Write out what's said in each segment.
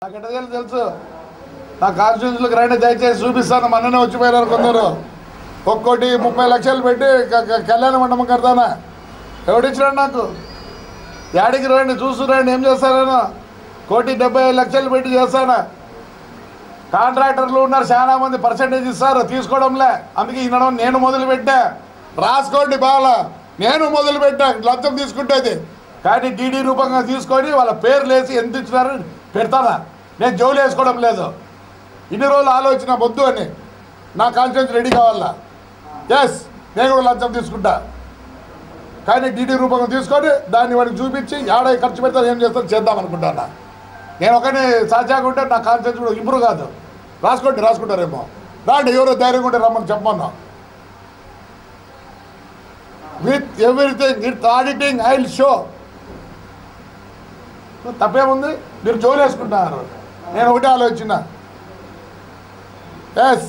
తెలుసు నా కాన్స్టిట్యూన్సీలకు రండి దయచేసి చూపిస్తాను. మొన్ననే వచ్చిపోయినారు కొందరు. ఒక్కోటి 30 లక్షలు పెట్టి కళ్యాణ మండపం కడతానా? ఎవడిచ్చినాడు నాకు? యాడికి రండి చూస్తురండి ఏం చేస్తాను. 1,75,00,000 పెట్టి చేస్తానా? కాంట్రాక్టర్లు ఉన్నారు చాలా మంది, పర్సెంటేజ్ ఇస్తారు తీసుకోవడంలే. అందుకే ఈనడం నేను మొదలుపెట్టా. రాసుకోండి బాగా, నేను మొదలుపెట్టా లంచం తీసుకుంటేది. కానీ డీడీ రూపంగా తీసుకొని వాళ్ళ పేర్లు వేసి ఎంత ఇచ్చినారు పెడతానా? నేను జోలు వేసుకోవడం లేదు. ఇన్ని రోజులు ఆలోచన వద్దు అని నా కాన్ఫిడెన్స్ రెడీ కావాలా. ఎస్, నేను కూడా లంచం తీసుకుంటా. కానీ డీడీ రూపంగా తీసుకొని దాన్ని వాడికి చూపించి ఏడాది ఖర్చు పెడతాను ఏం చేస్తాను చేద్దాం అనుకుంటాను. నేను ఒకనే సాధ్యంగా ఉంటే నా కాన్ఫిడెన్స్ కూడా ఇంప్రూవ్ కాదు. రాసుకుంటారేమో. రాండి, ఎవరో ధైర్యంగా ఉంటే రమ్మని చెప్పమన్నా. With everything with auditing I will show. తప్పేముంది? మీరు జోలు వేసుకుంటున్నారు. నేను ఒకటే ఆలోచన, yes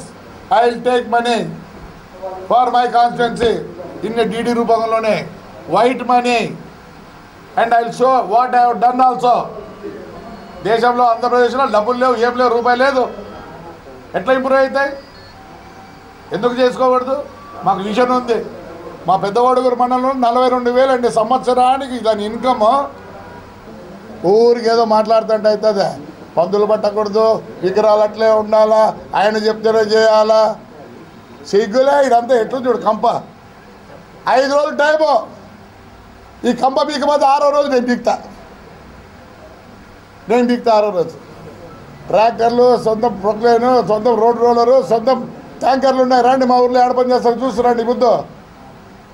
I will take money for my constituency in DD రూపంలోనే, white money, and I will show what I have done also. దేశంలో ఆంధ్రప్రదేశ్లో డబ్బులు లేవు, ఏం లేవు, రూపాయి లేదు. ఎట్లా ఇంప్రూవ్ అవుతాయి? ఎందుకు చేసుకోకూడదు? మాకు విజన్ ఉంది. మా పెద్దవాడుగురు మండలంలో 42,000 అండి సంవత్సరానికి దాని ఇన్కమ్. ఊరికి ఏదో మాట్లాడుతుంటే అవుతుంది. పందులు పట్టకూడదు, విగ్రహాలు అట్లే ఉండాలా, ఆయన చెప్తేనే చేయాలా. సిగ్గులే ఇదంతా ఎట్లు చూడు. కంప 5 రోజులు టైము. ఈ కంప పీకపోతే 6వ రోజు నేను పీకుతా 6వ రోజు. ట్రాక్టర్లు, సొంతం ప్రొక్లైను, సొంతం రోడ్ రోలరు, సొంతం ట్యాంకర్లు ఉన్నాయి. రండి మా ఊర్లో ఏడ పని చేస్తారు చూస్తురండి. బుద్ధు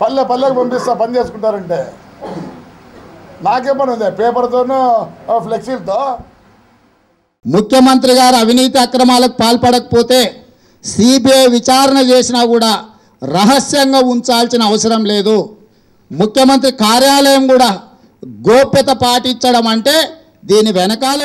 పల్లెకు పంపిస్తా పని చేసుకుంటారంటే. నాకే పని ఉంది పేపర్తోనూ ఫ్లెక్సీలతో. ముఖ్యమంత్రి గారు అవినీతి అక్రమాలకు పాల్పడకపోతే సిబిఐ విచారణ చేసినా కూడా రహస్యంగా ఉంచాల్సిన అవసరం లేదు. ముఖ్యమంత్రి కార్యాలయం కూడా గోప్యత పాటించడం అంటే దీని వెనకాల